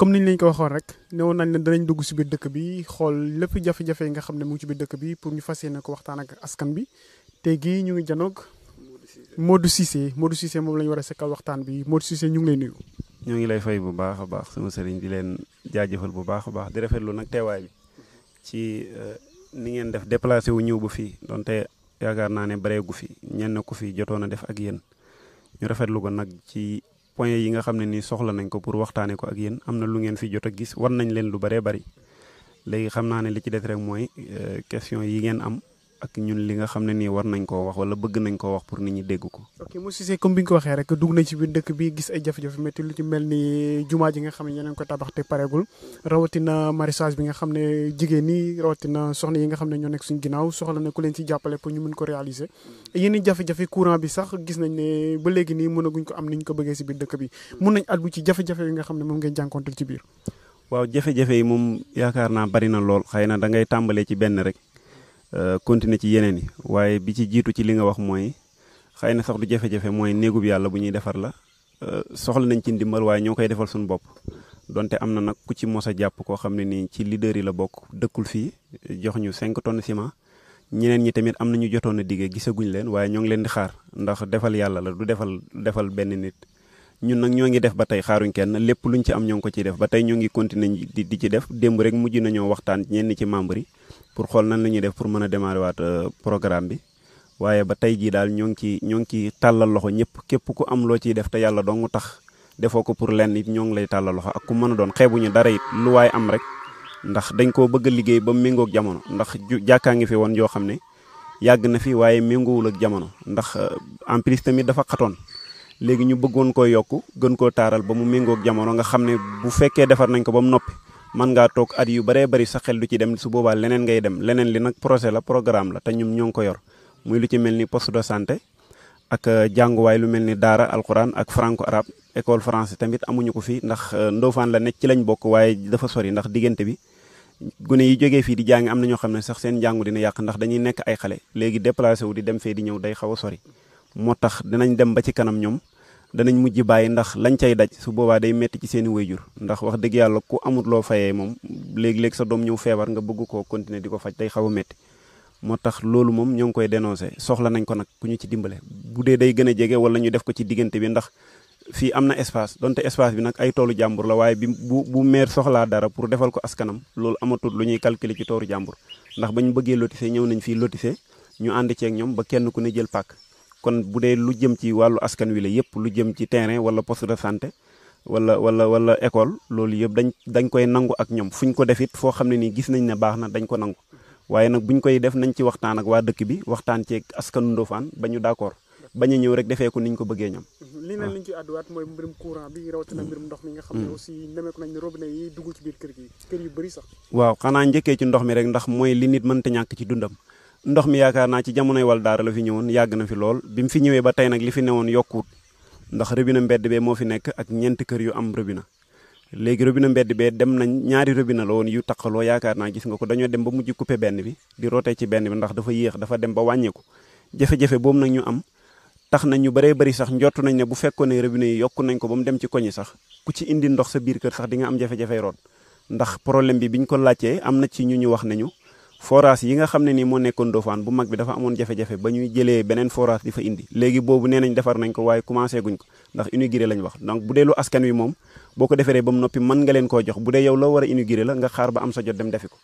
comme niñ lañ ko waxoon rek newoon nañ ne danañ dugg si biir dëkk bi xool lépp jafe-jafe yi nga xam ne mu ngi ci biir dëkk bi pour ñu fas yéene ko waxtaan ak askan bi tey gii ñu ngi janoog Modou Cissé moom la ñu war a sekkal waxtaan bi Modou Cissé ñu ngi lay nuyu. ñoo ngi lay fay bu baax a baax sama sëriñ di leen jaajëfal bu baax a baax di rafetlu nag teewaay bi ci ni ngeen def déplacé wu ñëw ba fii donte yaakaar naa ne bareegu fi ñenn ku fi jotoon a def ak yéen ñu rafetlu ko nag ci point yi nga xam ne nii soxla nañ ko pour waxtaanee ko ak yéen am na lu ngeen fi jot a gis war nañ leen lu baree bari léegi xam naa ne li ci des rek mooy question yi ngeen am ak ñun li nga xam ne nii war nañ koo wax wala bëgg nañ koo wax pour nit ñi dégg ko. ok Modou Cissé comme bi nga ko waxee rek dugg nañ ci biir dëkk bi gis ay jafe-jafe métti lu ci mel ni jumaa ji nga xam ne ñeneen ko tabax te pareegul rawatina maraîchage bi nga xam ne jigéen ñi rawatina soxna yi nga xam ne ñoo nekk suñu ginnaaw soxla na ku leen ci jàppale pour ñu mën ko réaliser. yéen i jafe-jafe courant bi sax gis nañ ne ba léegi nii mënaguñ ko am ni ñu ko bëggee si biir dëkk bi mun nañ addu ci jafe-jafe yi nga xam ne moom ngeen jànkonteel ci biir. waaw jafe-jafe yi moom yaakaar naa bari na lool xëy na da ngay tàmbalee ci benn rek continuer ci yeneen yi waaye bi ci jiitu ci li nga wax mooy xëy na sax du jafe-jafe mooy néegub yàlla bu ñuy defar la soxla nañ ci ndimbal waaye ñoo koy defal suñu bopp donte am na nag ku ci mos a jàpp koo xam ne nii ci leader yi la bokk dëkkul fii jox ñu 5 tonnes ciment ñeneen ñi tamit am na ñu jotoon a diggee gisaguñ leen waaye ñoo ngi leen di xaar ndax defal yàlla la du defal benn nit ñun nag ñoo ngi def ba tey xaaruñ kenn lépp luñ ci am ñoo ngi ko ciy def ba tey ñoo ngi continuer di ci def démb rek mujj nañoo waxtaan ñenn ci membre yi pour xool nan la ñuy def pour mën a démarrer waat programme bi waaye ba tey jii daal ñoo ngi ci tàllal loxo ñëpp képp ku am loo ciy def te yàlla dong tax defoo ko pour lenn it ñoo ngi lay tàllal loxo ak ku mën a doon xeebuñu dara it lu waay am rek ndax dañ koo bëgg a liggéey ba méngoog jamono ndax jàkkaa ngi fi woon yoo xam ne yàgg na fi waaye méngoowul ak jamono ndax en plus tamit dafa xatoon léegi ñu bëggoon koo yokk gën koo taaral ba mu méngoog jamono nga xam ne bu fekkee defar nañ ko ba mu noppi mën ngaa toog at yu baree bari sa xel du ci dem su boobaa leneen ngay dem leneen li nag projet la programme la te ñun ñoo ngi ko yor muy lu ci mel ni poste de santé ak jànguwaay lu mel ni daara alxuraan ak franco arabe école français tamit amuñu ko fii ndax Ndofane la nekk ci lañ bokk waaye dafa sori ndax diggante bi gune yi jógee fii di jàngi am na ñoo xam ne sax seen njàngu dina yàq ndax dañuy nekk ay xale léegi déplacé wu di dem fee di ñëw day xaw a sori moo tax dinañ dem ba ci kanam ñoom danañ mujj bàyyi ndax lañ cay daj su boobaa day metti ci seen i wayjur ndax wax dëgg yàlla ku amut loo fayee moom léegi-léegi sa doom ñëw feebar nga bëgg koo continuer di ko faj day xaw a metti moo tax loolu moom ñoo ngi koy dénoncé soxla nañ ko nag ku ñu ci dimbale bu dee day gën a jege wala ñu def ko ci diggante bi ndax fii am na espace donte espace bi nag ay toolu jàmbur la waaye bu maire soxlaa dara pour defal ko askanam loolu amatul lu ñuy calculer ci toolu jàmbur ndax ba ñu bëggee lotissé ñëw nañ fii lotissé ñu ànd ceeg ñoom ba kenn ku ne jël pàkk kon bu dee lu jëm ci wàllu askan wi la yëpp lu jëm ci terrain wala poste de santé wala école loolu yëpp dañ koy nangu ak ñoom fu ñu ko def it foo xam ne nii gis nañ ne baax na dañ ko nangu waaye nag bu ñu koy def nañ ci waxtaan ak waa dëkk bi waxtaan ceeg askanu Ndofane ba ñu d'accord bañ a ñëw rek defee ko niñ ko bëggee ñoom. li neen liñ ci àdduwaat mooy mbirum courant bi rawatina mbirum ndox mi nga xam ne aussi nemeeku nañ ne robinet yi dugg ci biir kër yu bëri sax. waaw xanaa njëkkee ci ndox mi rek ndax mooy li nit mënta ñàkk ci dundam ndox mi yaakaar naa ci jamonoy wal daara la fi ñëwoon yàgg na fi lool bi mu fi ñëwee ba tey nag li fi newoon yokkuut ndax robinet mbedd bee moo fi nekk ak ñeenti kër yu am robinet léegi robinet mbedd bee dem nañ ñaari robinet la woon yu taqaloo yaakaar naa gis nga ko dañoo dem ba mujj coupé benn bi di rootee ci benn bi ndax dafa yéex dafa dem ba wàññeeku jafe-jafe boobu nag ñu am tax na ñu bëree bëri sax njottu nañ ne bu fekkoon ne robinet yi yokku nañ ko ba mu dem ci koñi sax ku ci indi ndox sa biir kër sax di nga am jafe-jafey root ndax problème bi biñ ko laajtee am na ci ñu wax nañu forage yi nga xam ne nii moo nekkoon Ndofane bu mag bi dafa amoon jafe-jafe ba ñuy jëlee beneen forage di fa indi léegi boobu nee nañ defar nañ ko waaye commencé guñ ko ndax inauguré lañ wax donc bu dee lu askan wi moom boo ko defaree ba mu noppi mën nga leen koo jox bu dee yow loo war a inauguré la nga xaar ba am sa jot dem defi ko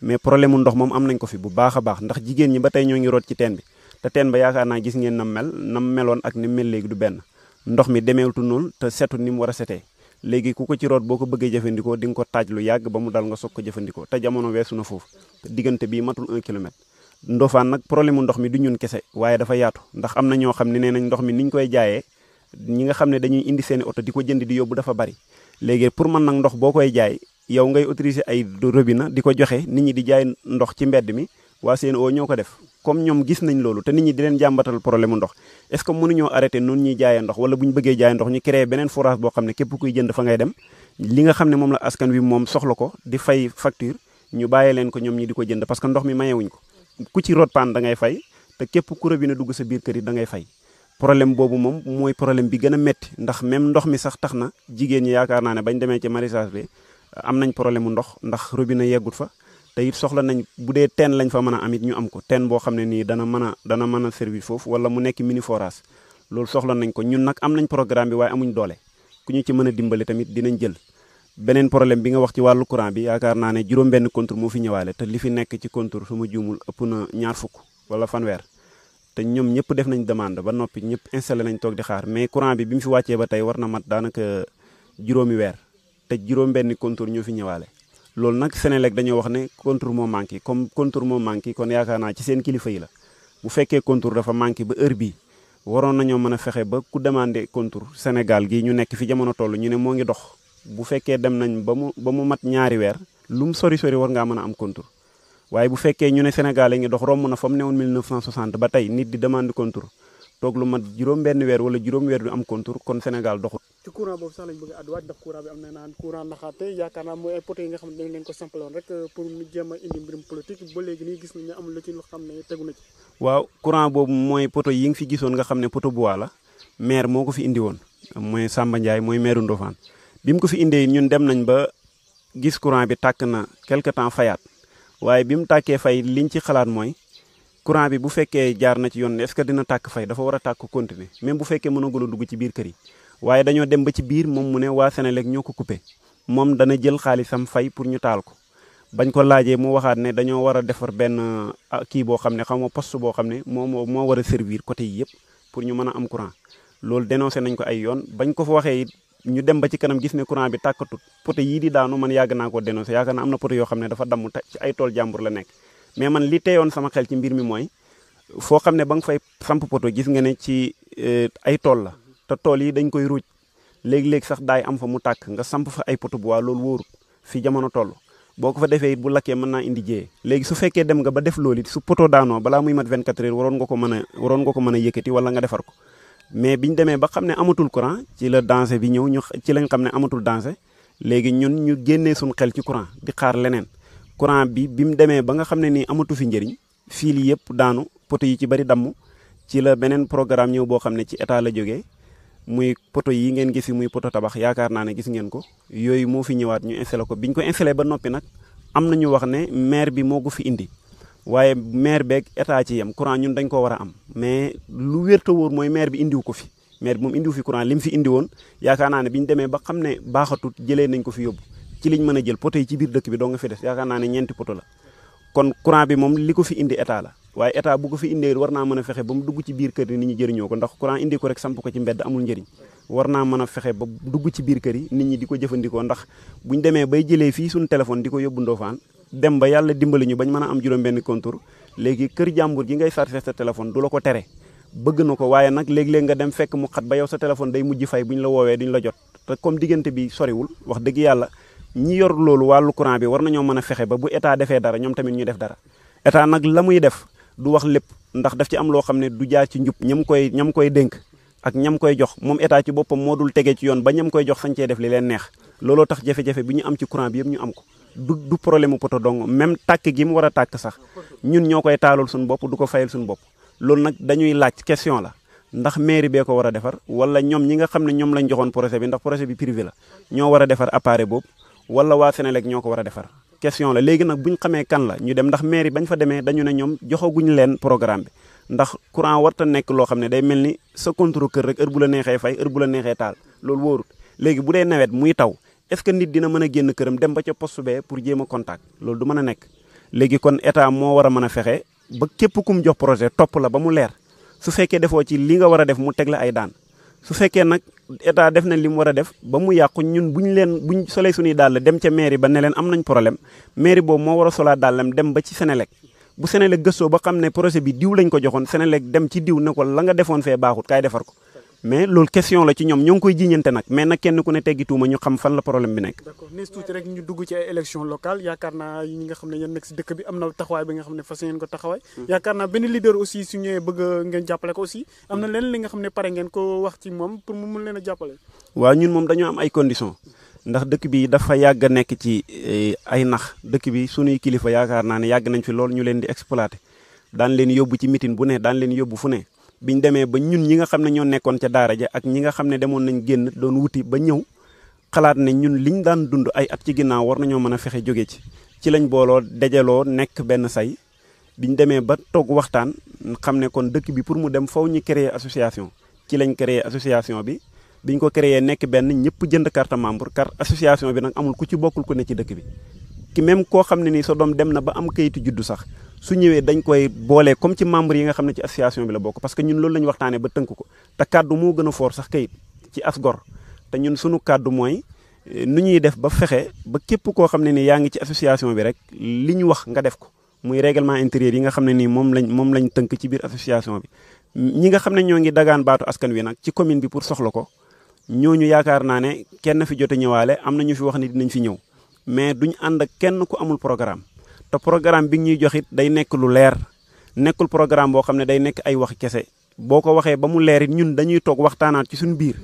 mais problème mu ndox moom am nañ ko fi bu baax a baax ndax jigéen ñi ba tey ñoo ngi root ci teen bi te teen ba yaakaar naa gis ngeen nam meloon ak ni mel léegi du benn ndox mi demeewtu noonu te setu ni mu war a setee léegi ku ko ci root boo ko bëggee jëfandikoo di nga ko taaj lu yàgg ba mu dal nga soog ko jëfandikoo te jamono weesu na foofu diggante bii matul 1 kilomètre Ndofane nag problème mu ndox mi du ñun kese waaye dafa yaatu ndax am na ñoo xam ne nee nañ ndox mi niñ koy jaayee ñi nga xam ne dañuy indi seeni oto di ko jënd di yóbbu dafa bari léegi pour man nag ndox boo koy jaay yow ngay autoriser ay robinet di ko joxe nit ñi di jaay ndox ci mbedd mi waa CNO ñoo ko def comme ñoom gis nañ loolu te nit ñi di leen jàmbatal problème mu ndox est-ce que mënuñoo arrêté noonu ñuy jaayee ndox wala bu ñu bëggee jaayee ndox ñu créé beneen forage boo xam ne képp kuy jënd fa ngay dem li nga xam ne moom la askan wi moom soxla ko di fay facture ñu bàyyee leen ko ñoom ñi di ko jënd parce que ndox mi mayewuñ ko ku ci root paan da ngay fay te képp ku robinet dugg sa biir kër yi da ngay fay problème boobu moom mooy problème bi gën a métti ndax même ndox mi sax tax na jigéen ñi yaakaar naa ne bañ demee ci maraîchage bi am nañ problème mu ndox ndax robinet yeggut fa te it soxla nañ bu dee teen lañ fa mën a am it ñu am ko teen boo xam ne nii dana mën a servir foofu wala mu nekk mini forage loolu soxla nañ ko ñun nag am nañ programme bi waaye amuñ doole ku ñu ci mën a dimbali tamit dinañ jël. beneen problème bi nga wax ci wàllu courant bi yaakaar naa ne juróom-benn contour moo fi ñëwaale te li fi nekk ci contour su ma juumul ëpp na 20 wala fanweer te ñoom ñëpp def nañ demande ba noppi ñëpp installé nañ toog di xaar mais courant bi mu fi wàccee ba tey war na mat daanaka juróomi weer te juróom-benn contour ñoo fi ñëwaale. loolu nag Senelec dañoo wax ne contour moo manqué comme contour moo manqué kon yaakaar naa ci seen kilifa yi la bu fekkee contour dafa manqué ba heure bii waroon nañoo mën a fexe ba ku demandé contour Sénégal gi ñu nekk fi jamono toll ñu ne moo ngi dox bu fekkee dem nañ ba mu mat ñaari weer lu mu sori war ngaa mën a am contour waaye bu fekkee ñu ne Sénégal yi ngi dox romb na fa mu newoon 1960 ba tey nit di demande contour toog lu mat juróom-benn weer wala juróom weer du am contour kon Sénégal doxut. ci courant boobu sax lañ bëgg a àdduwaat ndax courant bi am na naan courant naxaate yaakaar naa mooy ay poto yi nga xam ne dañ leen ko sampaloon rek pour ñu jéem a indi mbirum politique ba léegi nii gis nañ ne amul lu ci loo xam ne tegu na ci. waaw courant boobu mooy poto yi nga fi gisoon nga xam ne poto bois la maire moo ko fi indi woon mooy Samba Ndiaye mooy maire Ndofane bi mu ko fi indee ñun dem nañ ba gis courant bi tàkk na quelque temps fayaat waaye bi mu tàkkee fay liñ ci xalaat mooy courant bi bu fekkee jaar na ci yoon est-ce que dina tàkk fay dafa war a tàkk continuer même bu fekkee mënagul a dugg ci biir kër yi waaye dañoo dem ba ci biir moom mu ne waa Senelec ñoo ko coupé moom dana jël xaalisam fay pour ñu taal ko bañ ko laajee mu waxaat ne dañoo war a defar benn kii boo xam ne xam nga poste boo xam ne moo war a servir côté yi yëpp pour ñu mën a am courant loolu dénoncé nañ ko ay yoon bañ ko fa waxee it ñu dem ba ci kanam gis ne courant bi tàkkatut poto yii di daanu man yàgg naa ko dénoncé yaakaar naa am na poto yoo xam ne dafa damm ci ay tool jàmbur la nekk mais man li teyoon sama xel ci mbir mi mooy foo xam ne ba nga fay samp poto gis nga ne ci ay tool la te tool yi dañ koy ruuj léegi-léegi sax daay am fa mu tàkk nga samp fa ay poto bu waa loolu wóorut fi jamono toll boo ko fa defee it bu lakkee mën naa indi jiyee léegi su fekkee dem nga ba def loolu it su poto daanoo balaa muy mat 24 heures waroon nga ko mën a yëkkati wala nga defar ko mais biñu demee ba xam ne amatul courant ci la danger bi ñëw ci lañ xam ne amatul danger léegi ñun ñu génnee suñ xel ci courant di xaar leneen courant bi mu demee ba nga xam ne nii amatu fi njëriñ fil yi yëpp daanu poto yi ci bari damm ci la beneen programme ñëw boo xam ne ci état la jógee muy poto yi ngeen gis fi muy poto tabax yaakaar naa ne gis ngeen ko yooyu moo fi ñëwaat ñu installé ko biñ ko installé ba noppi nag am na ñu wax ne maire bi moo ko fi indi waaye maire beeg état ci yem courant ñun dañ ko war a am mais lu wér te wóor mooy maire bi indiwu ko fi maire bi moom indiwu fi courant li mu fi indi woon yaakaar naa ne bi ñu demee ba xam ne baaxatut jëlee nañ ko fi yóbbu ci liñ mën a jël poto yi ci biir dëkk bi doo nga fi des yaakaar naa ne 4 poto la kon courant bi moom li ko fi indi état la waaye état bu ko fi indee war naa mën a fexe ba mu dugg ci biir kër yi nit ñi jëriñoo ko ndax courant indi ko rek samp ko ci mbedd amul njëriñ war naa mën a fexe ba dugg ci biir kër yi nit ñi di ko jëfandikoo ndax buñ demee bay jëlee fii suñu téléphone di ko yóbbu Ndofane dem ba yàlla dimbali ñu bañ mën a am juróom-benn contour léegi kër jàmbur gi ngay chargé sa téléphone du la ko tere bëgg na ko waaye nag léeg-léeg nga dem fekk mu xat ba yow sa téléphone day mujj fay bu ñu la woowee duñ la jot te comme diggante bi soriwul wax dëgg yàlla ñi yor loolu wàllu courant bi war nañoo mën a fexe ba bu état defee dara ñoom tamit ñu def dara état nag la muy def du wax lépp ndax daf ci am loo xam ne du jaar ci njub ñam koy dénk ak ñam koy jox moom état ci boppam moo dul tegee ci yoon ba ñam koy jox sañ cee def li leen neex looloo tax jafe-jafe bi ñu am ci courant bi yëpp ñu am ko du problème mu poto dong même tàkk gi mu war a tàkk sax ñun ñoo koy taalul suñu bopp du ko fayal suñu bopp loolu nag dañuy laaj question la ndax mairie bee ko war a defar wala ñoom ñi nga xam ne ñoom lañ joxoon projet bi ndax projet bi privé la ñoo war a defar appareil boobu wala waa Senelec ñoo ko war a defar question la léegi nag bu ñu xamee kan la ñu dem ndax mairie bañ fa demee dañu ne ñoom joxaguñ leen programme bi ndax courant warta nekk loo xam ne day mel ni sa contrôle kër rek heure bu la neexee fay heure bu la neexee taal loolu wóorut léegi bu dee nawet muy taw est-ce que nit dina mën a génn këram dem ba ca poste bee pour jéem a contact loolu du mën a nekk léegi kon état moo war a mën a fexe ba képp kum jox projet topp la ba mu leer su fekkee defoo ci li nga war a def mu teg la ay daan su fekkee nag état def na li mu war a def ba mu yàqu ñun buñ solee suñuy dàll dem ca mairie ba ne leen am nañ problème mairie boobu moo war a solaa dàllam dem ba ci Senelec bu Senelec gëstoo ba xam ne projet bi diw lañ ko joxoon Senelec dem ci diw ne ko la nga defoon fee baaxut kaay defar ko mais loolu question la ci ñoom ñoo ngi koy jiñante nag mais nag kenn ku ne teggi tuuma ñu xam fan la problème bi nekk. d'accord nees tuuti rek ñu dugg ci ay élection locale yaakaar naa ñi nga xam ne ñoo nekk si dëkk bi am na taxawaay bi nga xam ne fas ngeen ko taxawaay yaakaar naa benn leader aussi su ñëwee bëgg ngeen jàppale ko aussi am na leneen li nga xam ne pare ngeen ko wax ci moom pour mu mun leen a jàppale. waaw ñun moom dañoo am ay conditions ndax dëkk bi dafa yàgg a nekk ci ay nax dëkk bi sunuy kilifa yaakaar naa ne yàgg nañ fi lool ñu leen di exploiter daan leen yóbbu ci meeting bu ne daan leen yóbbu fu ne biñ demee ba ñun ñi nga xam ne ñoo nekkoon ca daara ja ak ñi nga xam ne demoon nañ génn doon wuti ba ñëw xalaat ne ñun liñ daan dund ay at ci ginnaaw war nañoo mën a fexe jóge ci lañ booloo dajaloo nekk benn say biñ demee ba toog waxtaan xam ne kon dëkk bi pour mu dem faw ñu créer association ci lañ créer association bi biñ ko créer nekk benn ñëpp jënd carte membre carte association bi nag amul ku ci bokkul ku ne ci dëkk bi ki même koo xam ne nii sa doom dem na ba am kayitu juddu sax su ñëwee dañ koy boolee comme ci membre yi nga xam ne ci association bi la bokk parce que ñun loolu la ñu waxtaanee ba tënk ko te kàddu moo gën a fort sax kayit ci as gor te ñun sunu kàddu mooy nu ñuy def ba fexe ba képp koo xam ne ni yaa ngi ci association bi rek li ñu wax nga def ko muy règlement intérieur yi nga xam ne nii moom lañ tënk ci biir association bi ñi nga xam ne ñoo ngi dagaan baatu askan wi nag ci commune bi pour soxla ko ñooñu yaakaar naa ne kenn fi jote ñëwaale am na ñu fi wax ni dinañ fi ñëw mais duñ ànd ak kenn ku amul programme te programme bi ñuy jox it day nekk lu leer nekkul programme boo xam ne day nekk ay wax kese boo ko waxee ba mu leer it ñun dañuy toog waxtaanaat ci suñu biir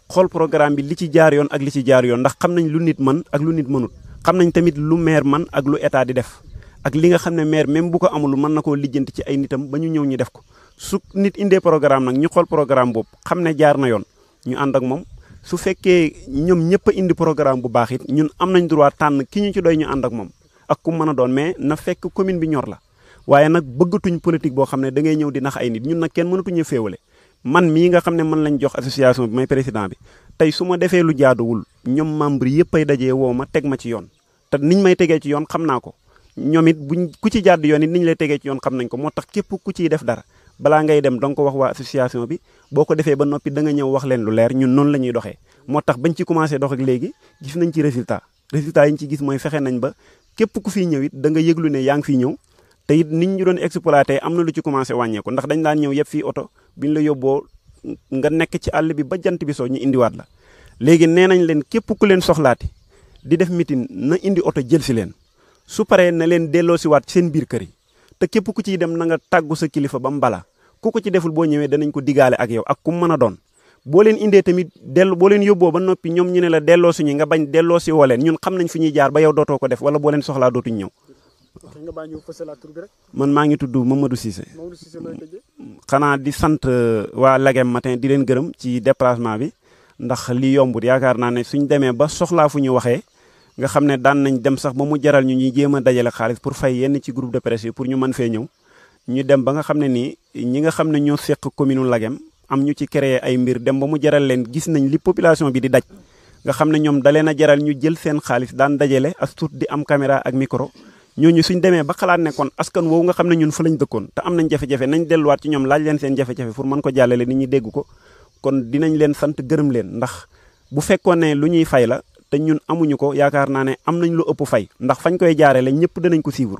xool programme bi li ci jaar yoon ak li ci jaar yoon ndax xam nañ lu nit mën ak lu nit mënut xam nañ tamit lu maire man ak lu état di def ak li nga xam ne maire même bu ko amul mën na koo lijjanti ci ay nitam ba ñu ñëw ñu def ko su nit indee programme nag ñu xool programme boobu xam ne jaar na yoon ñu ànd ak moom su fekkee ñoom ñëpp a indi programme bu baax it ñun am nañ droit tànn ki ñu ci doy ñu ànd ak moom ak ku mën a doon mais na fekk commune bi ñor la waaye nag bëggatuñ politique boo xam ne da ngay ñëw di nax ay nit ñun nag kenn mënatuñu féewale man mii nga xam ne man lañ jox association bi may président bi tey su ma defee lu jaaduwul ñoom membre yëpp ay dajee woo ma teg ma ci yoon te niñ may tegee ci yoon xam naa ko ñoom it buñ ku ci jàdd yoon it niñ lay tegee ci yoon xam nañ ko moo tax képp ku ciy def dara balaa ngay dem danga ko wax waa association bi boo ko defee ba noppi da nga ñëw wax leen lu leer ñun noonu la ñuy doxee moo tax bañ ci commencé dox ak léegi gis nañ ci résultat yi ñu ci gis mooy fexe nañ ba képp ku fiy ñëw it da nga yëglu ne yaa ngi fiy ñëw te it nit ñu doon exploité am na lu ci commencé wàññeeku ndax dañ daan ñëw yëpp fii oto biñ la yóbboo nga nekk ci àll bi ba jant bi soo ñu indiwaat la léegi nee nañ leen képp ku leen soxlaati di def meeting na indi oto jël si leen su paree na leen delloo si waat seen biir kër yi te képp ku ciy dem na nga tàggu sa kilifa ba mu bala ku ko ci deful boo ñëwee danañ ko digaale ak yow ak ku mën a doon boo leen indee tamit boo leen yóbboo ba noppi ñoom ñu ne la delloo suñu nga bañ delloo si woo leen ñun xam nañ fi ñuy jaar ba yow dootoo ko def wala boo leen soxlaa dootuñ ñëw. nga baa ñu fësalaat tur bi rek. man maa ngi tudd Mamadou Cissé. Mamadou Cissé looy tëjee. xanaa di sant waa Lagem Matin di leen gërëm ci déplacement bi ndax li yombut yaakaar naa ne suñ demee ba soxlaa fu ñu waxee nga xam ne daan nañ dem sax ba mu jaral ñu ñuy jéem a dajale xaalis pour fay yenn ci groupe de presse yi pour ñu mën fee ñëw ñu dem ba nga xam ne nii ñi nga xam ne ñoo seq commune Lagem am ñu ci créer ay mbir dem ba mu jaral leen gis nañ li population bi di daj nga xam ne ñoom da leen a jaral ñu jël seen xaalis daan dajale as tuut di am caméra ak micro ñooñu suñ demee ba xalaat ne kon askan woowu nga xam ne ñun fa lañ dëkkoon te am nañ jafe-jafe nañ delluwaat ci ñoom laaj leen seen jafe-jafe pour mën ko jàllale nit ñi dégg ko kon dinañ leen sant gërëm leen ndax bu fekkoon ne lu ñuy fay la te ñun amuñu ko yaakaar naa ne am nañ lu ëpp fay ndax fañ koy jaaree la ñëpp danañ ko suivre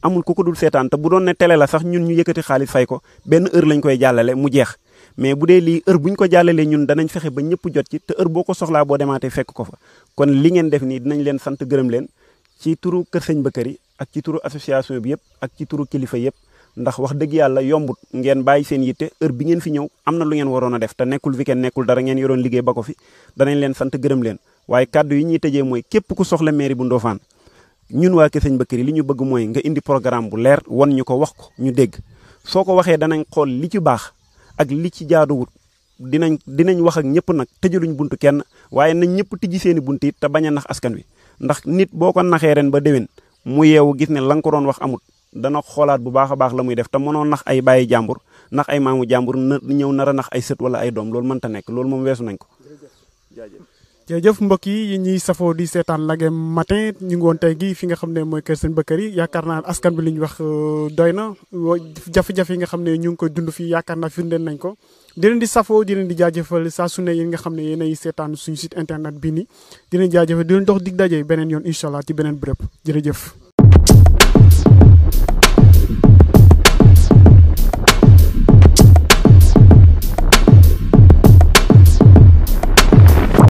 amul ku ko dul seetaan te bu doon ne télé la sax ñun ñu yëkkati xaalis fay ko benn heure lañ koy jàllale mu jeex mais bu dee lii heure bu ñu ko jàllalee ñun danañ fexe ba ñëpp jot ci te heure boo ko soxlaa boo demaatee fekk ko fa kon li ngeen def nii dinañ leen sant gërëm leen ci turu Kër Sëñ Bakary ak ci turu association bi yëpp ak ci turu kilifa yëpp ndax wax dëgg yàlla yombut ngeen bàyyi seen yitte heure bi ngeen fi ñëw am na lu ngeen waroon a def te nekkul weekend nekkul dara ngeen yoroon liggéey ba ko fi danañ leen sant gërëm leen waaye kàddu yi ñuy tëjee mooy képp ku soxla mairie bu Ndofane ñun waa Kër Sëñ Bakary li ñu bëgg mooy nga indi programme bu leer wan ñu ko wax ko ñu dégg soo ko waxee danañ xool li ci baax ak li ci jaaduwut dinañ wax ak ñëpp nag tëjaluñ buntu kenn waaye nañ ñëpp tijji seeni bunt it te bañ a nax askan wi ndax nit boo ko naxee ren ba déwén mu yeewu gis ne la nga ko doon wax amut dana xoolaat bu baax a baax la muy def te mënoo nax ay bàyyi jàmbur nax ay maamu jàmbur ñëw nar a nax ay sët wala ay doom loolu mënta nekk loolu moom weesu nañ ko. jërëjëf mbokk yi ñuy safoo di seetaan Lagem Matin ñu ngi woon tey gi fi nga xam ne mooy Kër Sëñ Bakary yaakaar naa askan bi li ñu wax doy na jafe-jafe yi nga xam ne ñu ngi koy dund fii yaakaar naa firndeel nañ ko di leen di safoo di leen di jaajëfal saa su ne yi nga xam ne yéenay seetaan suñu site internet bii nii di leen jaajëfal di leen dox dig daje beneen yoon incha allah ci beneen bërëb jërëjëf